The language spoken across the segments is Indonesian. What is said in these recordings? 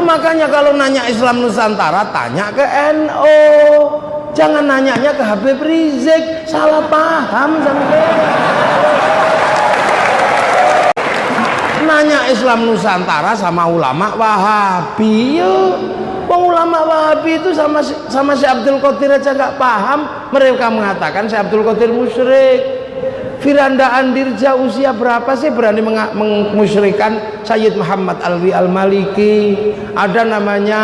Itu makanya kalau nanya Islam Nusantara tanya ke NU, jangan nanyanya ke Habib Rizik, salah paham sampai. Nanya Islam Nusantara sama ulama Wahabi yuk. Ulama Wahabi itu sama si Abdul Qadir aja nggak paham. Mereka mengatakan si Abdul Qadir musyrik. Firanda Andirja usia berapa sih berani memusyrikan Sayyid Muhammad Alwi Al-Maliki? Ada namanya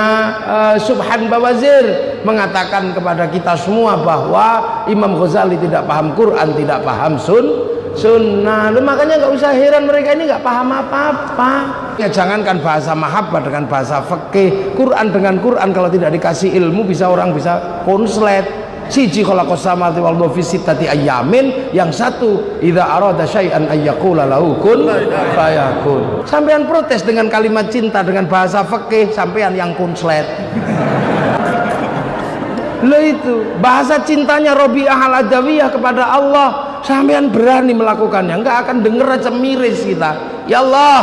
Subhan Bawazir mengatakan kepada kita semua bahwa Imam Ghazali tidak paham Quran, tidak paham sunnah. Makanya nggak usah heran mereka ini nggak paham apa-apa. Ya jangankan bahasa mahabbah dengan bahasa fikih, Quran dengan Quran kalau tidak dikasih ilmu orang bisa konslet. Siji khalaqas samawati wal arda fi sittati ayyamin, yang satu idza arada syai'an ayyaqula lahu kun fayakun. Sampean protes dengan kalimat cinta dengan bahasa fikih, sampean yang konslet. Lo itu bahasa cintanya Rabi'ah Al-Adawiyah kepada Allah, sampean berani melakukannya, enggak akan denger aja miris kita. Ya Allah,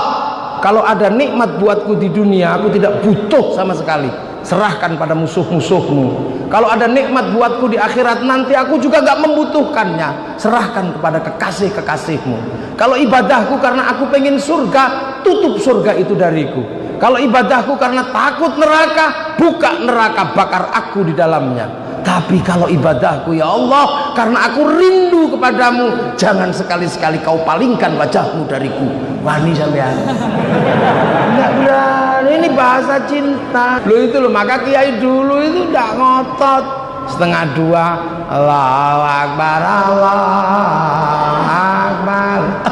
kalau ada nikmat buatku di dunia, aku tidak butuh sama sekali, serahkan pada musuh-musuhmu. Kalau ada nikmat buatku di akhirat nanti, aku juga gak membutuhkannya, serahkan kepada kekasih-kekasihmu. Kalau ibadahku karena aku pengen surga, tutup surga itu dariku. Kalau ibadahku karena takut neraka, buka neraka, bakar aku di dalamnya. Tapi kalau ibadahku ya Allah karena aku rindu kepadamu, jangan sekali-sekali kau palingkan wajahmu dariku. Wani sampean. Enggak berani, ini bahasa cinta. Lo itu loh, maka kiai dulu itu enggak ngotot. Setengah dua, Allahu Akbar, Allahu Akbar.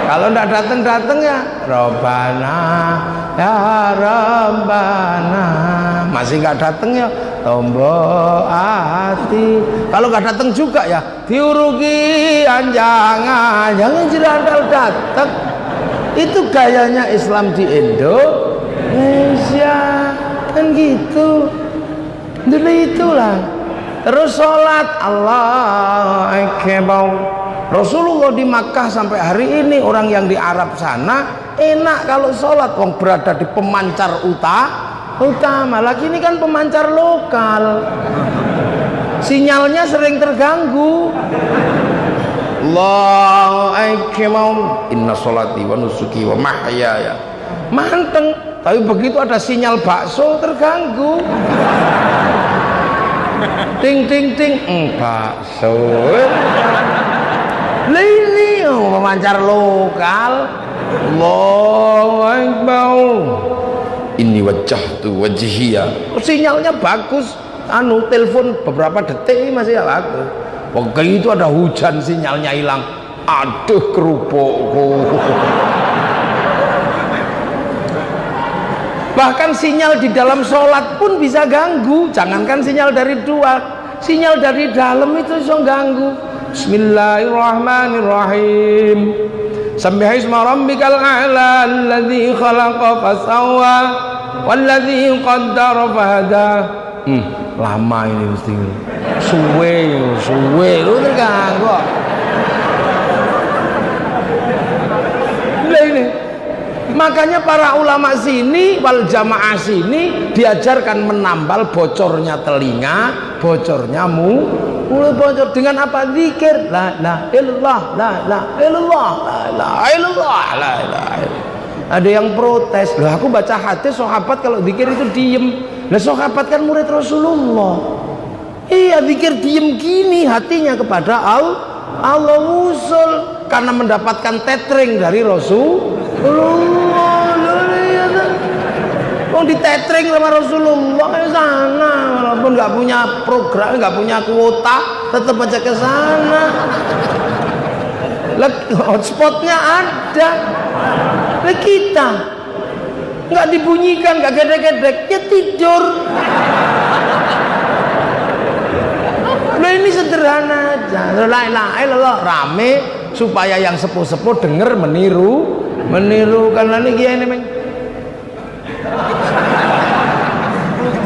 Kalau enggak datang ya Robbana ya Rabbana. Masih enggak datang ya tombol hati. Kalau enggak datang juga ya diurugi jangan jerandal datang. Itu gayanya Islam di Indonesia kan gitu. Dulu itulah. Terus sholat Allahu Akbar. Rasulullah di Makkah sampai hari ini, orang yang di Arab sana enak kalau sholat, wong berada di pemancar utama. Lagi ini kan pemancar lokal, sinyalnya sering terganggu. Allahu Akbar, inna sholati wa nusuki wa mahyaya, manteng. Tapi begitu ada sinyal bakso terganggu. Ting ting ting, bakso. Ini pemancar lokal. Allahu Akbar. Ini wajahtu wajhiya. Sinyalnya bagus. Telepon beberapa detik masih bagus. Begitu ada hujan sinyalnya hilang. Aduh kerupukku. Bahkan sinyal di dalam sholat pun bisa ganggu. Jangankan sinyal dari luar, sinyal dari dalam itu bisa ganggu. Bismillahirrahmanirrahim. Sabbihisma rabbikal a'la alladzi khalaqa fasawwa walladzi qaddara fahada. Lama ini mesti. Suwe lu terganggu. Ini. Makanya para ulama sini wal jamaah sini diajarkan menambal bocornya telinga, bocornya mulai bocor dengan apa? Zikir la ilaha illallah, la ilaha illallah, la ilaha illallah, la ilaha illallah. Ada yang protes, loh aku baca hadis sahabat kalau zikir itu diem. Lah sahabat kan murid Rasulullah. Iya, zikir diem gini hatinya kepada Allah usul karena mendapatkan tethering dari Rasulullah. Di tethering sama Rasulullah ke sana, walaupun nggak punya program, nggak punya kuota, tetap aja ke sana. Hotspotnya ada. Kita nggak dibunyikan, nggak gedek-gedek, ya tidur. Nah ini sederhana aja. La ilaha illallah rame supaya yang sepuh-sepuh denger meniru karena ini kiai ini.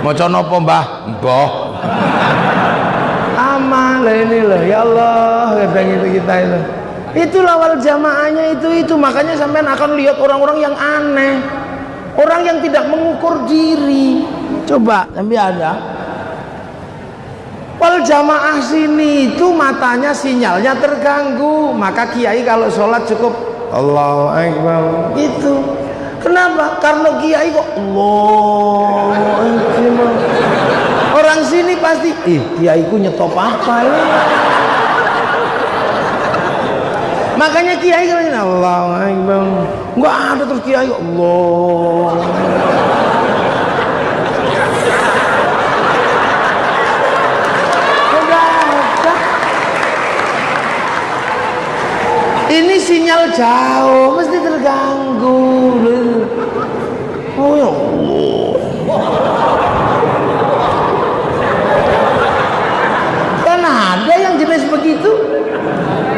Maca napa Mbah? Mbah. Amal ini loh, ya Allah, kadang itu kita itu. Itulah wal jamaahnya itu makanya sampean akan lihat orang-orang yang aneh. Orang yang tidak mengukur diri. Coba sampai ada wal jamaah sini itu matanya sinyalnya terganggu, maka kiai kalau sholat cukup Allahu Akbar gitu. Kenapa? Karena kiai kok Allahu Akbar. Orang sini pasti kiaiku nyetop apa ya? Makanya kiai kalau ini Allahu Akbar enggak ada terus kiai Allah. Ini sinyal jauh mesti terganggu. Oh ya Allah. Kan ada yang jenis begitu.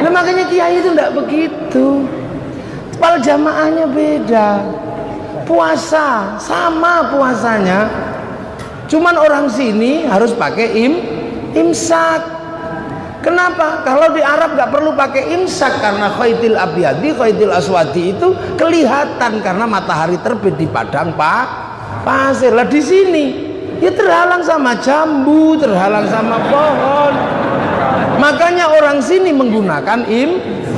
Nah, makanya kiai itu enggak begitu. Wal jamaahnya beda. Puasa sama puasanya. Cuman orang sini harus pakai imsak. Kenapa? Kalau di Arab nggak perlu pakai imsak karena khaitil abyadi, khaitil aswadi itu kelihatan karena matahari terbit di padang pasir. Lah di sini ya terhalang sama jambu, terhalang sama pohon. Makanya orang sini menggunakan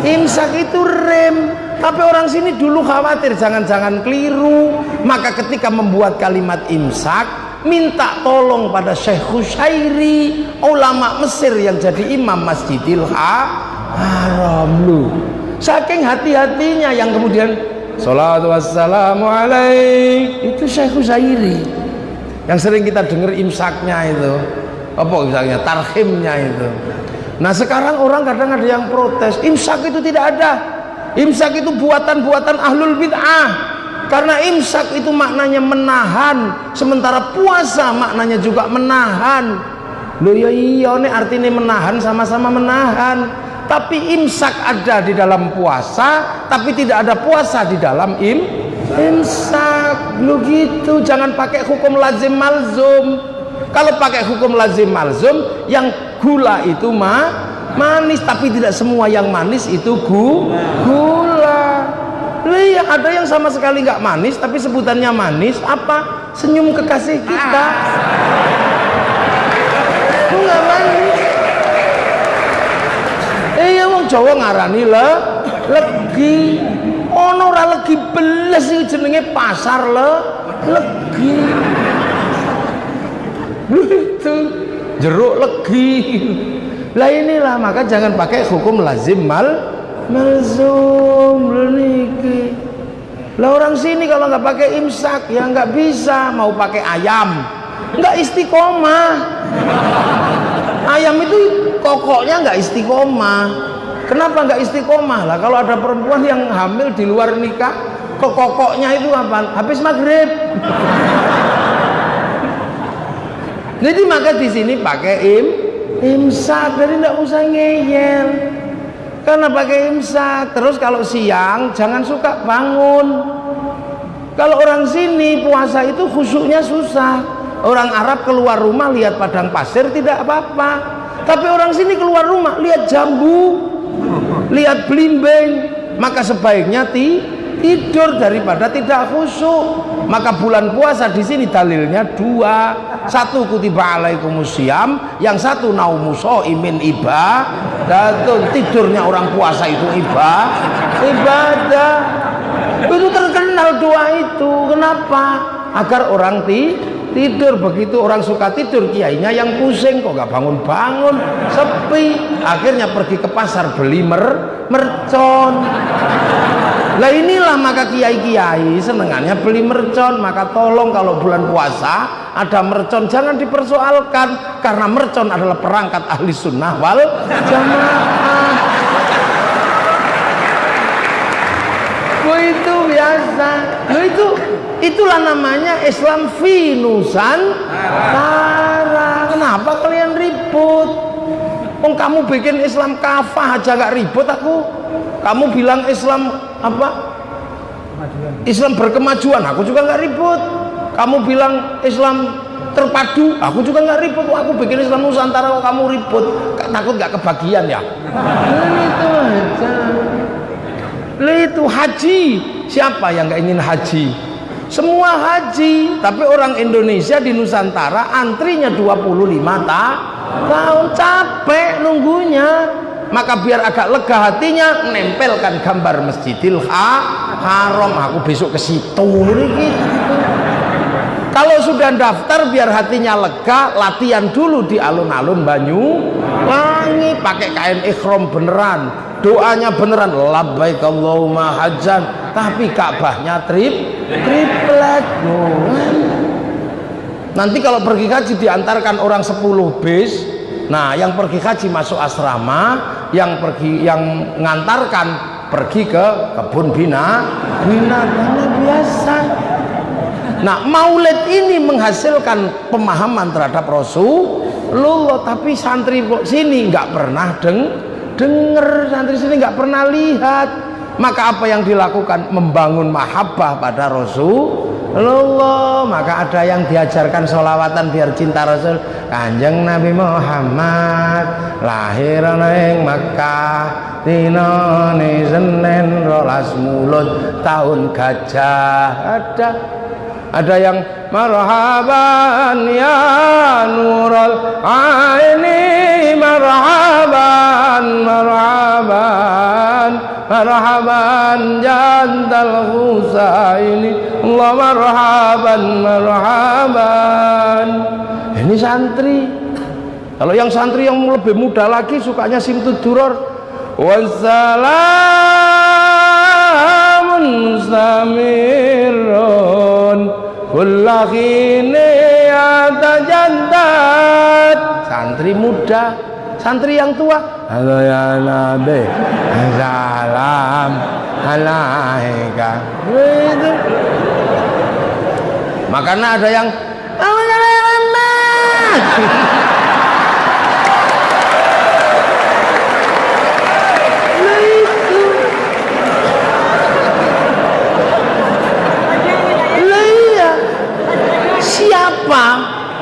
imsak itu rem. Tapi orang sini dulu khawatir jangan-jangan keliru. Maka ketika membuat kalimat imsak, minta tolong pada Syekh Khusyairi, ulama Mesir yang jadi imam Masjidil Haram lu. Saking hati-hatinya yang kemudian sholatu wassalamu alaik, itu Syekh Khusyairi yang sering kita dengar imsaknya itu. Apa imsaknya? Tarhimnya itu. Nah sekarang orang kadang ada yang protes, imsak itu tidak ada. Imsak itu buatan-buatan ahlul bid'ah. Karena imsak itu maknanya menahan, sementara puasa maknanya juga menahan. Loh ya iya nih artinya menahan, sama-sama menahan. Tapi imsak ada di dalam puasa, tapi tidak ada puasa di dalam imsak. Loh gitu, jangan pakai hukum lazim malzum. Kalau pakai hukum lazim malzum, yang gula itu manis, tapi tidak semua yang manis itu gula. Iya, ada yang sama sekali nggak manis tapi sebutannya manis. Apa? Senyum kekasih kita. Itu nggak manis. Iya, wong Jawa ngarani legi. Ono ora legi beles iki jenenge pasar legi. Itu jeruk legi. Lah inilah, maka jangan pakai hukum lazim malzum niki. Lah orang sini kalau nggak pakai imsak ya nggak bisa, mau pakai ayam nggak istiqomah. Ayam itu kokoknya nggak istiqomah. Kenapa nggak istiqomah? Lah kalau ada perempuan yang hamil di luar nikah, kokoknya itu apa? Habis maghrib. Jadi maka di sini pakai imsak, jadi nggak usah ngeyel. Karena pakai imsak. Terus kalau siang jangan suka bangun. Kalau orang sini puasa itu khusyuknya susah. Orang Arab keluar rumah lihat padang pasir tidak apa-apa. Tapi orang sini keluar rumah lihat jambu, lihat belimbing. Maka sebaiknya tidur daripada tidak khusyuk. Maka bulan puasa di sini dalilnya dua. Satu kutiba alaikumusiyam, yang satu naumuso imin ibadah. Tidurnya orang puasa itu ibadah. Itu terkenal doa itu. Kenapa? Agar orang tidur. Begitu orang suka tidur, kiainya yang pusing, kok gak bangun-bangun, sepi. Akhirnya pergi ke pasar beli mercon. Lah inilah maka kiai-kiai senengannya beli mercon. Maka tolong kalau bulan puasa ada mercon jangan dipersoalkan, karena mercon adalah perangkat ahli sunnah wal jamaah. Itu biasa. Itulah namanya Islam fi Nusantara. Kenapa kalian ribut? Kamu bikin Islam kafah aja gak ribut aku. Kamu bilang Islam apa? Islam berkemajuan, aku juga nggak ribut. Kamu bilang Islam terpadu, aku juga nggak ribut. Aku bikin Islam Nusantara kok kamu ribut. Takut nggak kebagian ya? Itu aja. Itu haji. Siapa yang nggak ingin haji? semua haji, tapi orang Indonesia di Nusantara antrinya 25 tahun, capek nunggunya. Maka biar agak lega hatinya, nempelkan gambar Masjidil Haram, aku besok ke situ gitu. Kalau sudah daftar biar hatinya lega, latihan dulu di alun-alun Banyuwangi, pakai kain ikhram beneran, doanya beneran, labbaik Allahumma hajjan, tapi Ka'bahnya triplet. Nanti kalau pergi haji diantarkan orang 10 bis. Nah, yang pergi haji masuk asrama, yang ngantarkan pergi ke kebun binatang biasa. Nah, maulid ini menghasilkan pemahaman terhadap Rasulullah, tapi santri sini nggak pernah denger, santri sini nggak pernah lihat. Maka apa yang dilakukan? Membangun mahabbah pada Rasulullah. Maka ada yang diajarkan sholawatan biar cinta Rasul. Kanjeng Nabi Muhammad lahir ing Makkah dinane Senin 12 Mulud tahun gajah. Ada yang marhaban ya nurul aini, marhaban marhaban marhaban jantal Husaini, Allah marhaban marhaban. Ini santri. Kalau yang santri yang lebih muda lagi sukanya simtud duror, wassalamun mustamirun kullakini atajandat. Santri muda, santri yang tua, halo ya Nabi, salam alaika. Itu. Makanya ada yang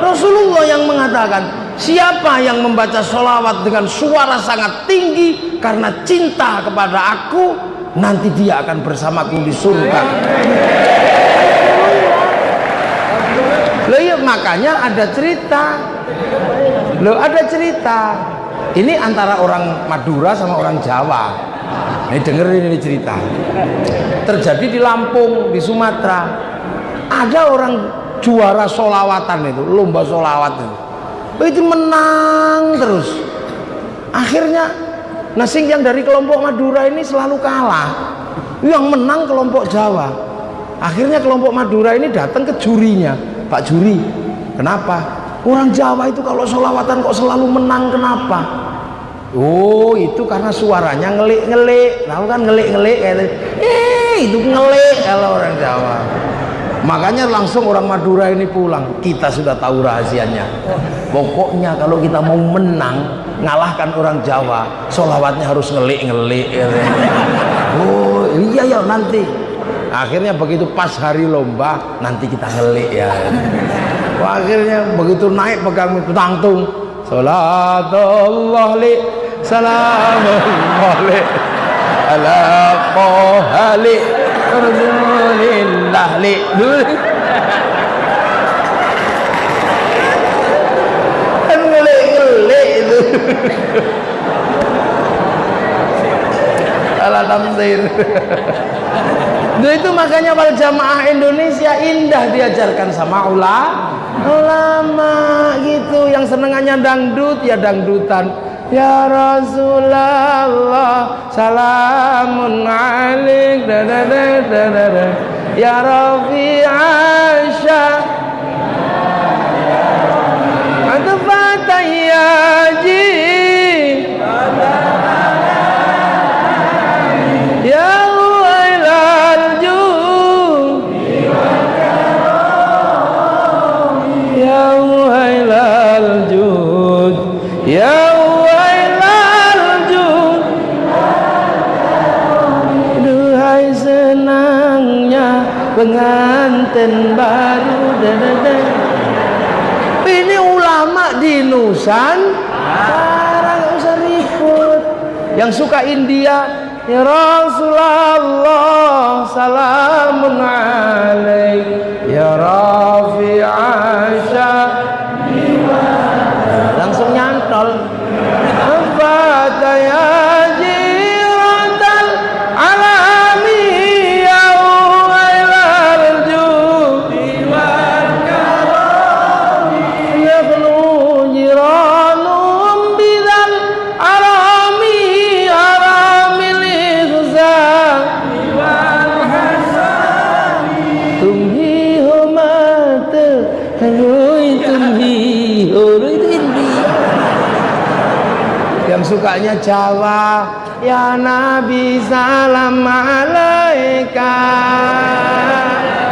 Rasulullah yang mengatakan, siapa yang membaca sholawat dengan suara sangat tinggi karena cinta kepada aku, nanti dia akan bersamaku di surga. Loh ya, makanya ada cerita. Loh ada cerita. Ini antara orang Madura sama orang Jawa. Ini dengerin ini cerita. Terjadi di Lampung, di Sumatera. Ada orang juara solawatan itu, lomba solawat itu menang terus. Akhirnya nasing yang dari kelompok Madura ini selalu kalah, yang menang kelompok Jawa. Akhirnya kelompok Madura ini datang ke jurinya, Pak Juri, kenapa orang Jawa itu kalau solawatan kok selalu menang, kenapa? Oh, itu karena suaranya ngelik-ngelik, tahu kan ngelik-ngelik kayak itu ngelik kalau orang Jawa. Makanya langsung orang Madura ini pulang. Kita sudah tahu rahasianya. Pokoknya kalau kita mau menang, ngalahkan orang Jawa, sholawatnya harus ngelik-ngelik. Oh iya ya nanti. Akhirnya begitu pas hari lomba, nanti kita ngelik ya. Wah, akhirnya begitu naik pegang itu tangtung. Salatullah li, salamullah li, ala qohali Rasulillah li. Kan ngelik-ngelik itu. Salah tamzir. Nah, itu makanya wal jamaah Indonesia indah diajarkan sama ulama gitu. Yang senengannya dangdut ya dangdutan. Ya Rasulullah salamun alaik da da da da da da. Ya Rafi Asya Atfatayyaji Ya Wailal Jud Ya Wailal Jud Ya pengantin baru ini ulama di Nusantara, nggak usah ribut. Yang suka India ya Rasulullah salamun alaik itu India. Yang sukanya Jawa, ya Nabi salam alaika,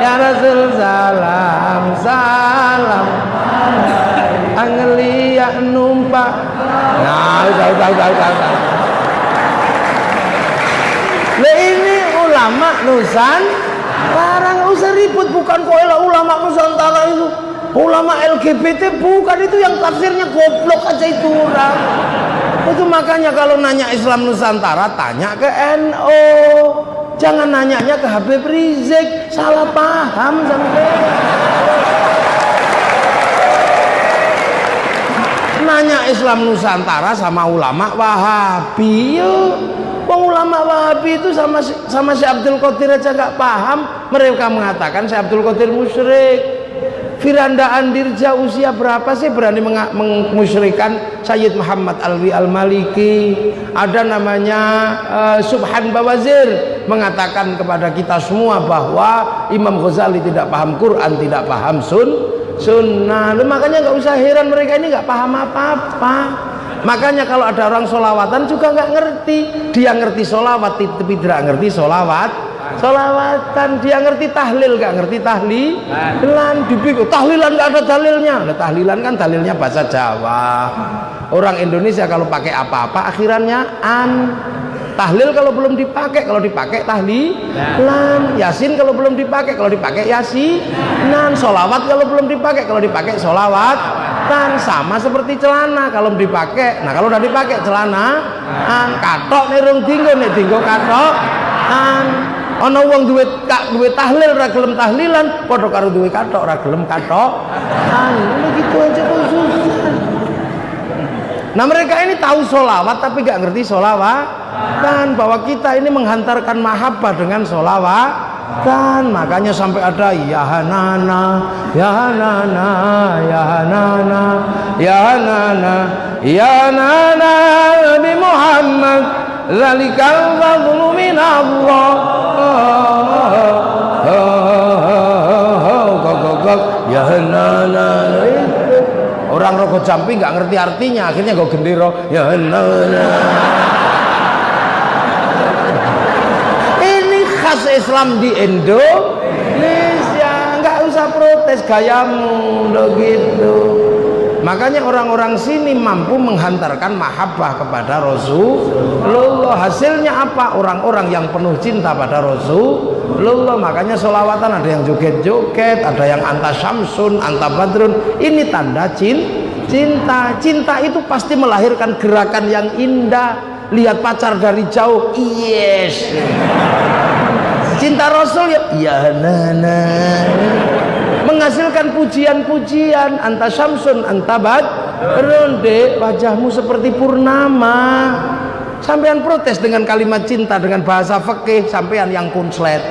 ya Rasul salam salam, anglia numpak. Nah, tahu. Nah, ini ulama Nusantara, nggak usah ribut. Bukan kok ulama Nusantara itu ulama LGBT, bukan. Itu yang tafsirnya goblok aja itu orang. Itu makanya kalau nanya Islam Nusantara tanya ke NU, jangan nanyanya ke Habib Rizik. Salah paham sampai. Nanya Islam Nusantara sama ulama Wahabi yuk. Ulama Wahabi itu sama Syekh Abdul Qadir aja nggak paham. Mereka mengatakan Syekh Abdul Qadir musyrik. Firanda Andirja usia berapa sih berani memusyrikan Sayyid Muhammad Alwi Al-Maliki? Ada namanya Subhan Bawazir mengatakan kepada kita semua bahwa Imam Ghazali tidak paham Quran, tidak paham sunnah. Makanya nggak usah heran mereka ini nggak paham apa-apa. Makanya kalau ada orang solawatan juga nggak ngerti. Dia ngerti solawat tapi tidak ngerti solawatan. Dia ngerti tahlil nggak ngerti tahlilan. Dibikul tahlilan nggak ada dalilnya. Nah, tahlilan kan dalilnya bahasa Jawa. Orang Indonesia kalau pakai apa-apa akhirannya an. Tahlil kalau belum dipakai, kalau dipakai tahlilan. Yasin kalau belum dipakai, kalau dipakai yasinan. Solawat kalau belum dipakai, kalau dipakai solawatan. Sama seperti celana kalau dipakai. Nah kalau udah dipakai celana, katok nirung dinggo, nek dinggo katok. Ana wong duwe tahlil ra gelem tahlilan, padha karo duwe katok ra gelem katok. Ini gitu aja kok susah. Nah mereka ini tahu solawat tapi gak ngerti solawatan, bahwa kita ini menghantarkan mahabbah dengan solawatan. Makanya sampai ada ya hanana, ya hanana, ya hanana, ya hanana, ya hanana Nabi Muhammad, zalikal fadlu minallah. Ya hanana. Orang rokok jampi nggak ngerti artinya, akhirnya gue gendero ya ini khas Islam di Indonesia. Nggak usah protes gayamu udah gitu. Makanya orang-orang sini mampu menghantarkan mahabbah kepada Rasulullah. Hasilnya apa? Orang-orang yang penuh cinta pada Rasulullah. Makanya sholawatan ada yang joget-joget, ada yang anta syamsun, anta badrun. Ini tanda cinta. Cinta itu pasti melahirkan gerakan yang indah. Lihat pacar dari jauh, yes. Cinta Rasul ya nana. Menghasilkan pujian-pujian, anta syamsun anta badrun, dek wajahmu seperti purnama. Sampean protes dengan kalimat cinta dengan bahasa fikih, sampean yang konslet.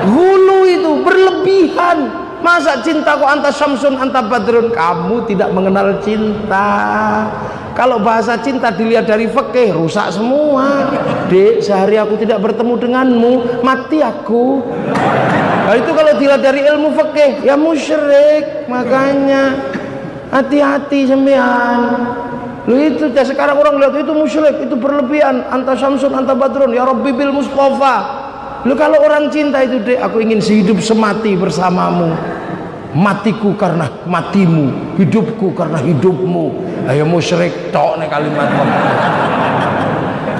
Hulu itu berlebihan. Masa cinta kok anta syamsun anta badrun? Kamu tidak mengenal cinta. Kalau bahasa cinta dilihat dari fikih rusak semua. Dek, sehari aku tidak bertemu denganmu, mati aku. Nah itu kalau dilihat dari ilmu fikih ya musyrik. Makanya hati-hati sembian. Lu itu sekarang orang lihat itu musyrik, itu berlebihan. Anta syamsun anta badrun ya Rabbi bil Mustafa. Lu kalau orang cinta itu, dek aku ingin sehidup semati bersamamu. Matiku karena matimu, hidupku karena hidupmu. Ayo musyrik tok nih kalimat.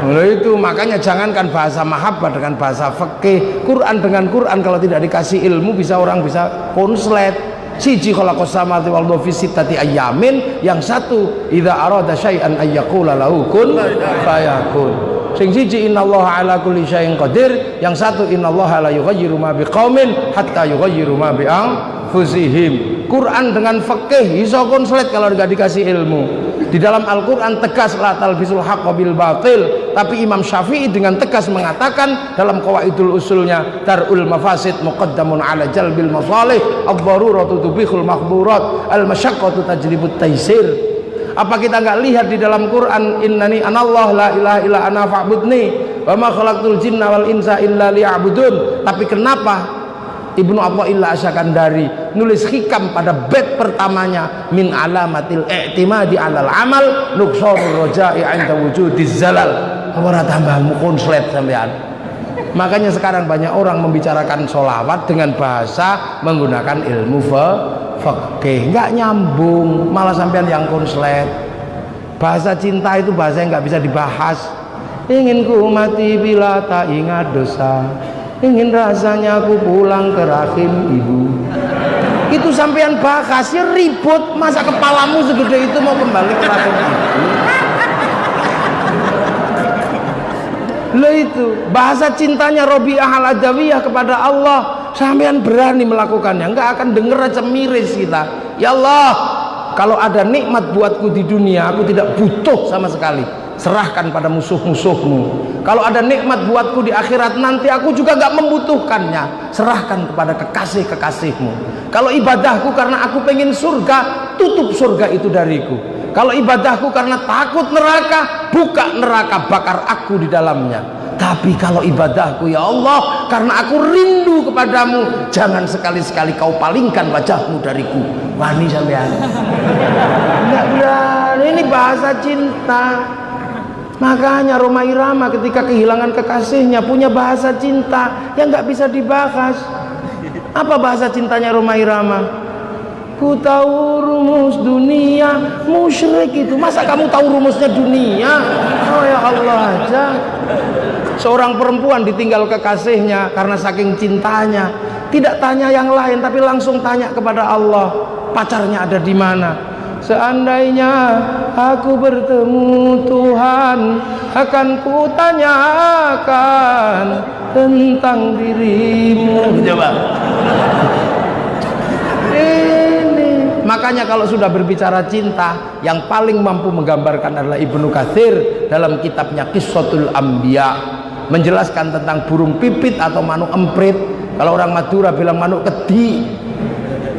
Nah itu makanya jangankan bahasa mahabbah dengan bahasa fikih, Quran dengan Quran kalau tidak dikasih ilmu bisa orang bisa konslet. Siji khalaqas samawati wal arda fi sittati ayyamin, yang satu idza arada syai'an ayyaqula lahu kun fayakun. Sing siji innallaha ala kulli syai'in qadir, yang satu innallaha la yughayyiru ma biqaumin hatta yughayyiru ma bi anfusihim. Quran dengan fikih iso konslet kalau enggak dikasih ilmu. Di dalam Al-Quran tegas la talbisul haqqa bil batil, tapi Imam Syafi'i dengan tegas mengatakan dalam qawaidul usulnya darul mafasid muqaddamun ala jalbil masalih, ad-daruratu tubihul mahdhurat, al-masyaqqatu tajlibut taysir. Apa kita enggak lihat di dalam Quran innani anallah la ilaha illa ana fa'budni wa ma khalaqtul jinna wal insa illa liya'budun? Tapi kenapa Ibnu Athaillah Asyakandari nulis hikam pada bait pertamanya, min alamatil i'timadi alal amal nuqsanur roja'i 'inda wujudiz zalal. Ora tambahmu konslet sampean. Makanya sekarang banyak orang membicarakan sholawat dengan bahasa menggunakan ilmu fikih, nggak nyambung, malah sampean yang konslet. Bahasa cinta itu bahasa yang nggak bisa dibahas. Ingin ku mati bila tak ingat dosa, ingin rasanya aku pulang ke rahim ibu. Itu sampean bahas ya ribut, masa kepalamu segede itu mau kembali ke rahim ibu? Lah itu bahasa cintanya Rabi'ah al-Adawiyah kepada Allah, sampean berani melakukannya, nggak akan denger aja miris kita. Ya Allah, kalau ada nikmat buatku di dunia, aku tidak butuh sama sekali, serahkan pada musuh-musuhmu. Kalau ada nikmat buatku di akhirat nanti, aku juga gak membutuhkannya, serahkan kepada kekasih-kekasihmu. Kalau ibadahku karena aku pengen surga, tutup surga itu dariku. Kalau ibadahku karena takut neraka, buka neraka, bakar aku di dalamnya. Tapi kalau ibadahku ya Allah karena aku rindu kepadamu, jangan sekali-sekali kau palingkan wajahmu dariku. Wani sampean. Enggak berani, ini bahasa cinta. Makanya Rhoma Irama ketika kehilangan kekasihnya punya bahasa cinta yang nggak bisa dibahas. Apa bahasa cintanya Rhoma Irama? Ku tahu rumus dunia, musyrik itu. Masa kamu tahu rumusnya dunia? Oh ya Allah aja. Seorang perempuan ditinggal kekasihnya karena saking cintanya, tidak tanya yang lain tapi langsung tanya kepada Allah, pacarnya ada di mana. Seandainya aku bertemu Tuhan, akan kutanyakan tentang dirimu. Coba. Ini makanya kalau sudah berbicara cinta, yang paling mampu menggambarkan adalah Ibnu Katsir dalam kitabnya Qissatul Anbiya, menjelaskan tentang burung pipit atau manuk emprit. Kalau orang Madura bilang manuk kedi.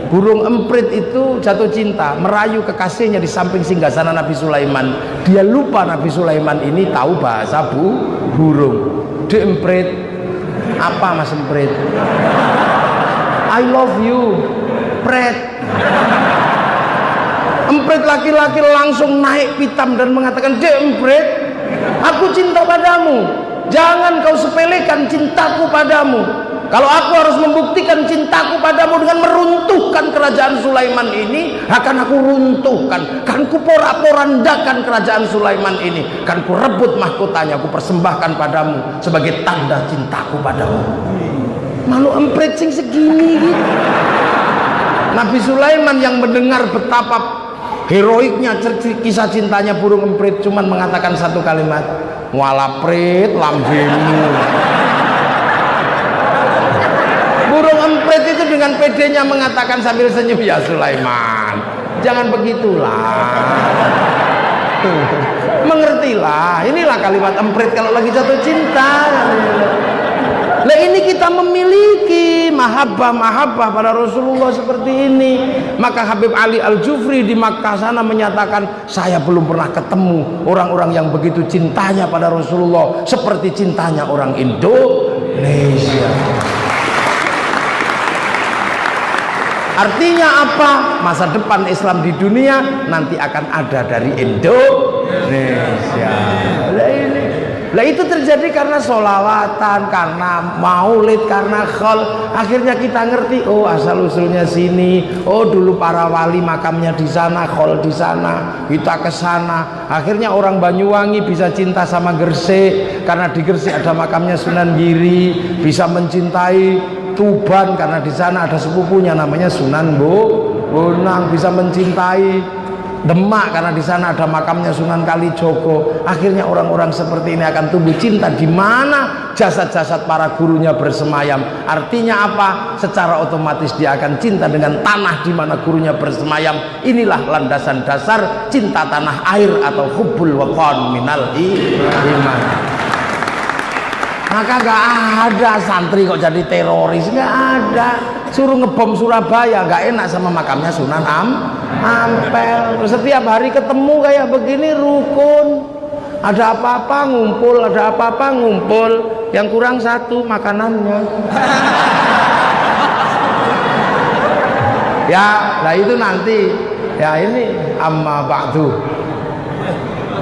Burung emprit itu jatuh cinta, merayu kekasihnya di samping singgasana Nabi Sulaiman. Dia lupa Nabi Sulaiman ini tahu bahasa burung. Di emprit, apa mas emprit? I love you, pret. Emprit laki-laki langsung naik pitam dan mengatakan, "Dek emprit, aku cinta padamu. Jangan kau sepelekan cintaku padamu. Kalau aku harus membuktikan cintaku padamu dengan meruntuhkan kerajaan Sulaiman ini, akan aku runtuhkan, kan ku porak-porandakan kerajaan Sulaiman ini, kan ku rebut mahkotanya, ku persembahkan padamu sebagai tanda cintaku padamu." Malu emprit sing segini gitu. Nabi Sulaiman yang mendengar betapa heroiknya kisah cintanya burung emprit cuman mengatakan satu kalimat, "Wala prit lambemu." Burung emprit itu dengan pedenya mengatakan sambil senyum, "Ya Sulaiman, jangan begitulah. Mengertilah, inilah kalimat emprit kalau lagi jatuh cinta." Nah ini kita memiliki mahabbah pada Rasulullah seperti ini. Maka Habib Ali Al-Jufri di Makkah sana menyatakan, saya belum pernah ketemu orang-orang yang begitu cintanya pada Rasulullah seperti cintanya orang Indonesia. Artinya apa? Masa depan Islam di dunia nanti akan ada dari Indonesia. Lah itu terjadi karena sholawatan, karena maulid, karena khol. Akhirnya kita ngerti, oh asal usulnya sini. Oh dulu para wali makamnya di sana, khol di sana. Kita ke sana. Akhirnya orang Banyuwangi bisa cinta sama Gresik karena di Gresik ada makamnya Sunan Giri. Bisa mencintai Tuban karena di sana ada sepupunya namanya Sunan Bonang. Bisa mencintai Demak karena di sana ada makamnya Sunan Kalijogo. Akhirnya orang-orang seperti ini akan tumbuh cinta di mana jasad-jasad para gurunya bersemayam. Artinya apa? Secara otomatis dia akan cinta dengan tanah di mana gurunya bersemayam. Inilah landasan dasar cinta tanah air atau hubbul waqan minal iman. Maka gak ada santri kok jadi teroris, gak ada. Suruh ngebom Surabaya, gak enak sama makamnya Sunan Ampel. Terus setiap hari ketemu kayak begini rukun. Ada apa-apa ngumpul, ada apa-apa ngumpul. Yang kurang satu makanannya. Ya, nah itu nanti. Ya ini amma ba'du.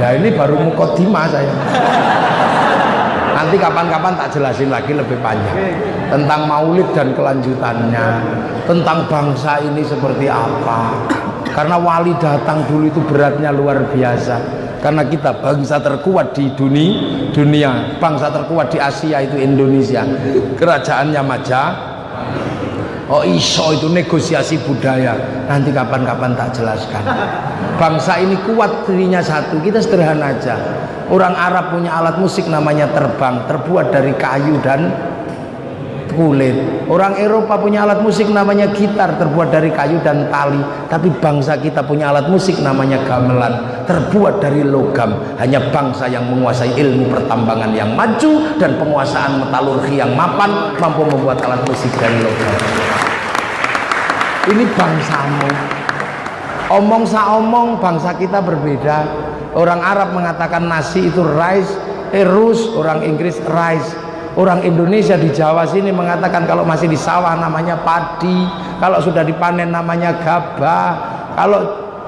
Ya ini baru mukaddimah saya. Nanti kapan-kapan tak jelasin lagi lebih panjang tentang maulid dan kelanjutannya, tentang bangsa ini seperti apa. Karena wali datang dulu itu beratnya luar biasa. Karena kita bangsa terkuat di dunia, bangsa terkuat di Asia itu Indonesia. Kerajaannya Majapahit. Oh iso itu negosiasi budaya. Nanti kapan-kapan tak jelaskan. Bangsa ini kuat dirinya satu. Kita sederhana aja. Orang Arab punya alat musik namanya terbang, terbuat dari kayu dan kulit. Orang Eropa punya alat musik namanya gitar, terbuat dari kayu dan tali. Tapi bangsa kita punya alat musik namanya gamelan, terbuat dari logam. Hanya bangsa yang menguasai ilmu pertambangan yang maju dan penguasaan metalurgi yang mapan mampu membuat alat musik dari logam. Ini bangsamu. Omong saomong bangsa kita berbeda. Orang Arab mengatakan nasi itu rice, rus, orang Inggris rice. Orang Indonesia di Jawa sini mengatakan kalau masih di sawah namanya padi, kalau sudah dipanen namanya gabah, kalau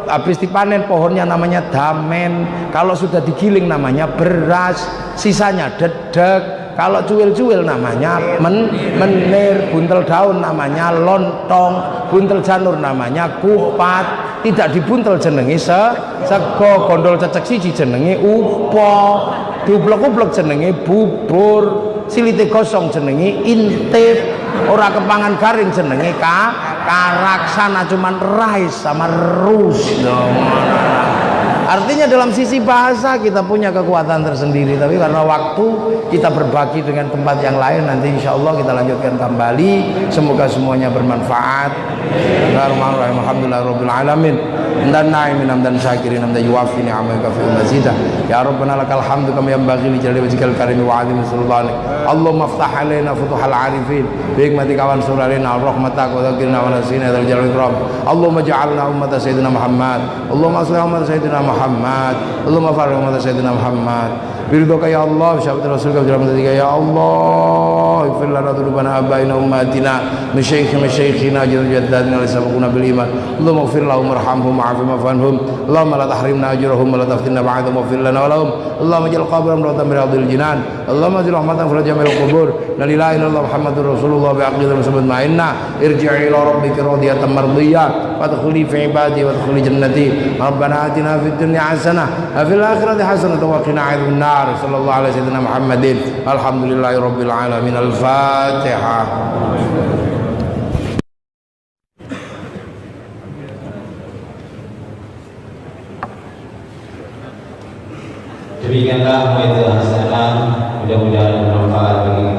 habis dipanen pohonnya namanya damen, kalau sudah digiling namanya beras, sisanya dedek. Kalau cuil-cuil namanya menir, buntel daun namanya lontong, buntel janur namanya kupat, tidak dibuntel jenenge sego, gondol cecek siji jenenge upo, diublek-ublek jenenge bubur, silite gosong jenenge intip, ora kepangan garing jenenge karaksana, cuman rice sama rus dong. Artinya dalam sisi bahasa kita punya kekuatan tersendiri, tapi karena waktu kita berbagi dengan tempat yang lain. Nanti insya Allah kita lanjutkan kembali. Semoga semuanya bermanfaat. Bismillahirrahmanirrahim. Alhamdulillahirabbil alamin. Dan na'imin dan syakirin dan yuwafi ni'amaka fi mazidah. Ya Rabbana lakal hamdu kama yanbaghi li jalali wajhikal karim wa 'azimi sultanik. Allahumma iftah 'alaina futuhal 'arifin bi hikmatika wa ansur 'alaina rahmataka wa dzakirna wa nasina dzal jalali ikram. Allahumma ja'alna ummata sayyidina Muhammad. Allahumma aslih ummata sayyidina Muhammad. Allahumma farrij ummata sayyidina Muhammad. Biridhoka ya Allah, syafaat Rasulika birahmatika ya Allah. Ighfir lana dzunubana abaina ummatina, masyayikhina jaddadina li sabaquna bil iman. Allahumma ighfir lahum warhamhum wa'afihim wa'fu Allahumma la tahrimna ajrahum wa la taftinna ba'dahum waghfir lana wa lahum. Allahumma ij'al qabrahum rawdatan min riyadil jinan. Allahumma ij'al rahmatan fi jamil qubur. La ilaha illallah Muhammadur Rasulullah bi aqidatin muslimin ma'inna. Irji'i ila rabbika radiyatan mardiyah wadkhuli fi ibadi wadkhuli jannati. Rabbana atina fid dunya hasanah wa fil akhirati hasanah wa qina adzaban nar. Sallallahu alaihi wasallam Muhammadin. Alhamdulillahi rabbil alamin. Al-Fatihah. Demikianlah mudah-mudahan bermanfaat